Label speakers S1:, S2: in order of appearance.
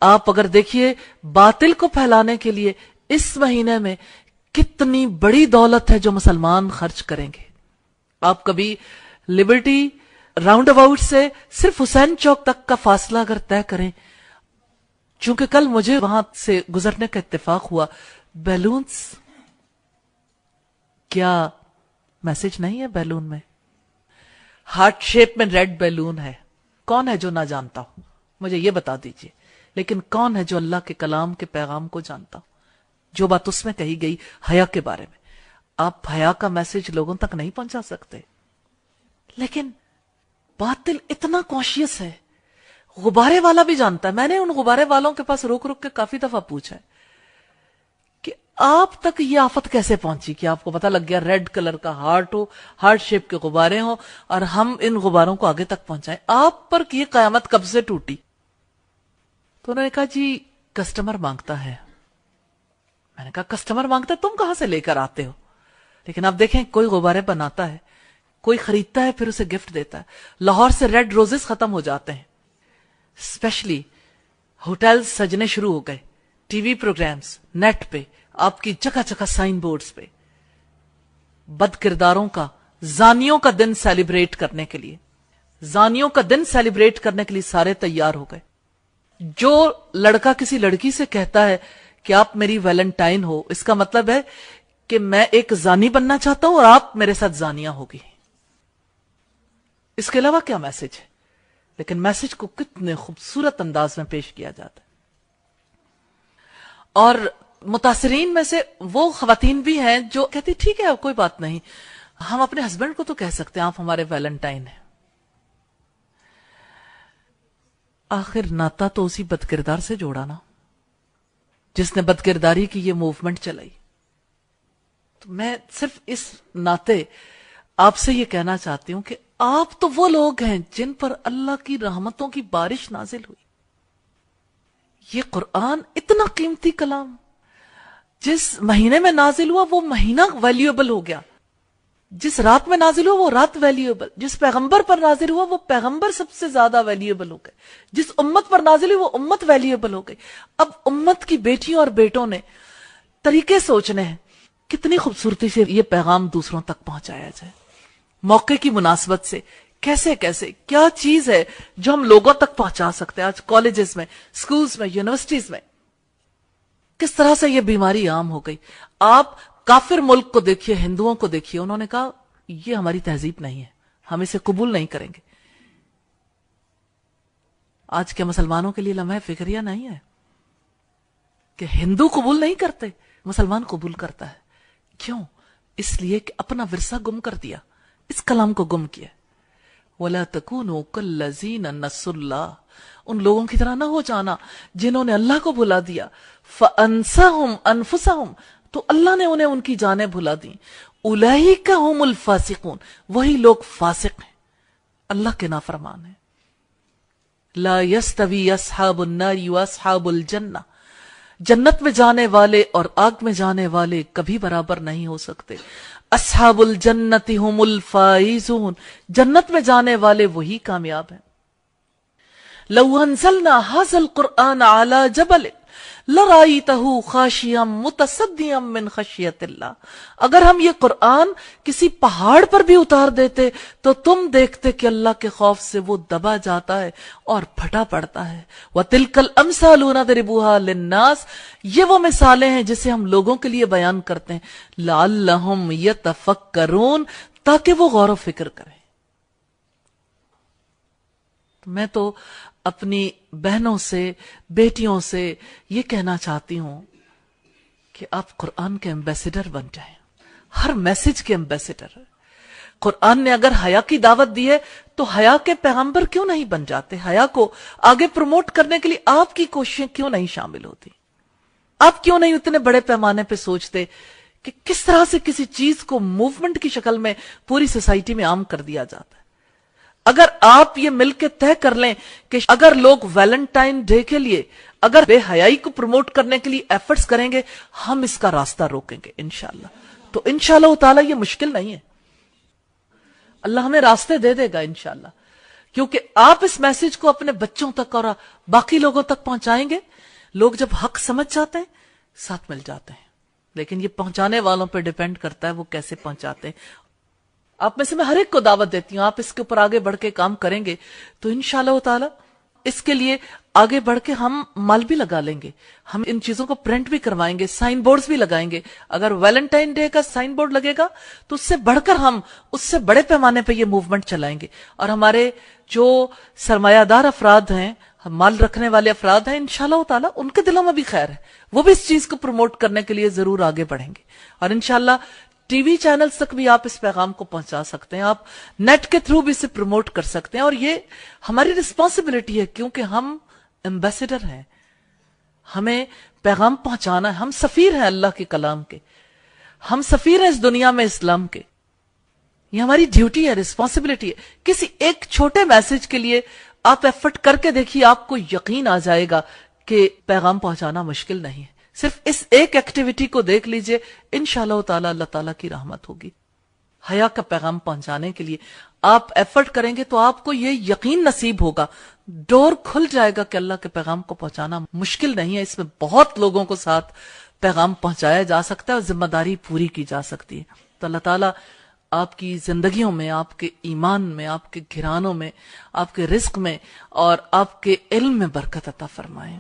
S1: آپ اگر دیکھیے باطل کو پھیلانے کے لیے اس مہینے میں کتنی بڑی دولت ہے جو مسلمان خرچ کریں گے. آپ کبھی لبرٹی راؤنڈ اباؤٹ سے صرف حسین چوک تک کا فاصلہ اگر طے کریں، چونکہ کل مجھے وہاں سے گزرنے کا اتفاق ہوا، بیلونز، کیا میسج نہیں ہے بیلون میں؟ ہارٹ شیپ میں ریڈ بیلون ہے. کون ہے جو نہ جانتا ہو؟ مجھے یہ بتا دیجئے. لیکن کون ہے جو اللہ کے کلام کے پیغام کو جانتا ہو؟ جو بات اس میں کہی گئی حیا کے بارے میں، آپ حیا کا میسج لوگوں تک نہیں پہنچا سکتے. لیکن باطل اتنا کانشیس ہے، غبارے والا بھی جانتا ہے. میں نے ان غبارے والوں کے پاس رک رک کے کافی دفعہ پوچھا ہے کہ آپ تک یہ آفت کیسے پہنچی کہ آپ کو پتہ لگ گیا ریڈ کلر کا ہارٹ ہو، ہارٹ شیپ کے غبارے ہوں، اور ہم ان غباروں کو آگے تک پہنچائیں. آپ پر یہ قیامت کب سے ٹوٹی؟ تو انہوں نے کہا جی کسٹمر مانگتا ہے. میں نے کہا کسٹمر مانگتا ہے، تم کہاں سے لے کر آتے ہو؟ لیکن آپ دیکھیں کوئی غبارے بناتا ہے، کوئی خریدتا ہے، پھر اسے گفٹ دیتا ہے. لاہور سے ریڈ روزز ختم ہو جاتے ہیں، اسپیشلی ہوٹلز سجنے شروع ہو گئے، ٹی وی پروگرامز، نیٹ پہ آپ کی جگہ جگہ سائن بورڈز پہ بد کرداروں کا، زانیوں کا دن سیلیبریٹ کرنے کے لیے، زانیوں کا دن سیلیبریٹ کرنے کے لیے سارے تیار ہو گئے. جو لڑکا کسی لڑکی سے کہتا ہے کہ آپ میری ویلنٹائن ہو، اس کا مطلب ہے کہ میں ایک زانی بننا چاہتا ہوں اور آپ میرے ساتھ زانیاں ہوگی. اس کے علاوہ کیا میسج ہے؟ لیکن میسج کو کتنے خوبصورت انداز میں پیش کیا جاتا ہے. اور متاثرین میں سے وہ خواتین بھی ہیں جو کہتی ٹھیک ہے کوئی بات نہیں، ہم اپنے ہسبینڈ کو تو کہہ سکتے ہیں آپ ہمارے ویلنٹائن ہیں. آخر ناتا تو اسی بد کردار سے جوڑا نا جس نے بد کرداری کی یہ موومنٹ چلائی. تو میں صرف اس ناطے آپ سے یہ کہنا چاہتی ہوں کہ آپ تو وہ لوگ ہیں جن پر اللہ کی رحمتوں کی بارش نازل ہوئی. یہ قرآن اتنا قیمتی کلام جس مہینے میں نازل ہوا وہ مہینہ ویلیوبل ہو گیا، جس رات میں نازل ہوا وہ رات ویلیوبل، جس پیغمبر پر نازل ہوا وہ پیغمبر سب سے زیادہ ویلیوبل ہو گئے، جس امت پر نازل ہوئی وہ امت ویلیوبل ہو گئی. اب امت کی بیٹیوں اور بیٹوں نے طریقے سوچنے ہیں کتنی خوبصورتی سے یہ پیغام دوسروں تک پہنچایا جائے. موقع کی مناسبت سے کیسے کیسے کیا چیز ہے جو ہم لوگوں تک پہنچا سکتے ہیں. آج کالجز میں، سکولز میں، یونیورسٹیز میں کس طرح سے یہ بیماری عام ہو گئی. آپ کافر ملک کو دیکھیے، ہندوؤں کو دیکھیے، انہوں نے کہا یہ ہماری تہذیب نہیں ہے، ہم اسے قبول نہیں کریں گے. آج کے مسلمانوں کے لیے لمحہ فکریہ نہیں ہے کہ ہندو قبول نہیں کرتے، مسلمان قبول کرتا ہے. کیوں؟ اس لیے کہ اپنا ورثہ گم کر دیا، اس کلام کو گم کیا. وَلَا تَكُونُوا كَالَّذِينَ نَسُوا اللَّهَ، ان لوگوں کی طرح نہ ہو جانا جنہوں نے اللہ کو بھلا دیا. فَأَنسَهُمْ أَنفُسَهُمْ، تو اللہ نے انہیں ان کی جانیں بھلا دی. أُولَئِكَ هُمُ الْفَاسِقُونَ، وہی لوگ فاسق ہیں، اللہ کے نافرمان ہیں. لَا يَسْتَوِي أَصْحَابُ النَّارِ وَأَصْحَابُ الْجَنَّةِ، جنت میں جانے والے اور آگ میں جانے والے کبھی برابر نہیں ہو سکتے. اصحاب الجنت هم الفائزون، جنت میں جانے والے وہی کامیاب ہیں. لو انزلنا هذا القرآن على جبل لرأيته خاشعا متصدعا من خشیت اللہ، اگر ہم یہ قرآن کسی پہاڑ پر بھی اتار دیتے تو تم دیکھتے کہ اللہ کے خوف سے وہ دبا جاتا ہے اور پھٹا پڑتا ہے. وَتِلْكَ الْأَمْثَالُ نَضْرِبُهَا لِلنَّاسِ، یہ وہ مثالیں ہیں جسے ہم لوگوں کے لیے بیان کرتے ہیں. لَعَلَّهُمْ يَتَفَكَّرُونَ، تاکہ وہ غور و فکر کریں. میں تو اپنی بہنوں سے، بیٹیوں سے یہ کہنا چاہتی ہوں کہ آپ قرآن کے ایمبیسیڈر بن جائیں، ہر میسج کے ایمبیسیڈر. قرآن نے اگر حیا کی دعوت دی ہے تو حیا کے پیغمبر کیوں نہیں بن جاتے؟ حیا کو آگے پروموٹ کرنے کے لیے آپ کی کوششیں کیوں نہیں شامل ہوتی؟ آپ کیوں نہیں اتنے بڑے پیمانے پہ سوچتے کہ کس طرح سے کسی چیز کو موومنٹ کی شکل میں پوری سوسائٹی میں عام کر دیا جاتا ہے؟ اگر آپ یہ مل کے طے کر لیں کہ اگر لوگ ویلنٹائن ڈے کے لیے اگر بے حیائی کو پروموٹ کرنے کے لیے ایفرٹس کریں گے، ہم اس کا راستہ روکیں گے انشاءاللہ. تو انشاءاللہ تعالی یہ مشکل نہیں ہے، اللہ ہمیں راستے دے دے گا انشاءاللہ. کیونکہ آپ اس میسج کو اپنے بچوں تک اور باقی لوگوں تک پہنچائیں گے، لوگ جب حق سمجھ جاتے ہیں ساتھ مل جاتے ہیں، لیکن یہ پہنچانے والوں پہ ڈیپینڈ کرتا ہے وہ کیسے پہنچاتے ہیں۔ آپ میں سے میں ہر ایک کو دعوت دیتی ہوں، آپ اس کے اوپر آگے بڑھ کے کام کریں گے تو انشاءاللہ تعالی اس کے لیے آگے بڑھ کے ہم مال بھی لگا لیں گے، ہم ان چیزوں کو پرنٹ بھی کروائیں گے، سائن بورڈز بھی لگائیں گے۔ اگر ویلنٹائن ڈے کا سائن بورڈ لگے گا تو اس سے بڑھ کر ہم اس سے بڑے پیمانے پہ یہ موومنٹ چلائیں گے، اور ہمارے جو سرمایہ دار افراد ہیں، مال رکھنے والے افراد ہیں، انشاءاللہ تعالی ان کے دلوں میں بھی خیر ہے، وہ بھی اس چیز کو پروموٹ کرنے کے لیے ضرور آگے بڑھیں گے، اور انشاءاللہ ٹی وی چینلز تک بھی آپ اس پیغام کو پہنچا سکتے ہیں، آپ نیٹ کے تھرو بھی اسے پروموٹ کر سکتے ہیں، اور یہ ہماری رسپانسبلٹی ہے کیونکہ ہم ایمبیسڈر ہیں، ہمیں پیغام پہنچانا ہے، ہم سفیر ہیں اللہ کے کلام کے، ہم سفیر ہیں اس دنیا میں اسلام کے، یہ ہماری ڈیوٹی ہے، رسپانسبلٹی ہے۔ کسی ایک چھوٹے میسج کے لیے آپ ایفرٹ کر کے دیکھیے، آپ کو یقین آ جائے گا کہ پیغام پہنچانا مشکل نہیں ہے۔ صرف اس ایک ایکٹیویٹی کو دیکھ لیجئے، انشاءاللہ تعالی اللہ تعالیٰ کی رحمت ہوگی۔ حیا کا پیغام پہنچانے کے لیے آپ ایفرٹ کریں گے تو آپ کو یہ یقین نصیب ہوگا، ڈور کھل جائے گا کہ اللہ کے پیغام کو پہنچانا مشکل نہیں ہے، اس میں بہت لوگوں کو ساتھ پیغام پہنچایا جا سکتا ہے اور ذمہ داری پوری کی جا سکتی ہے۔ تو اللہ تعالیٰ آپ کی زندگیوں میں، آپ کے ایمان میں، آپ کے گھرانوں میں، آپ کے رزق میں اور آپ کے علم میں برکت عطا فرمائیں۔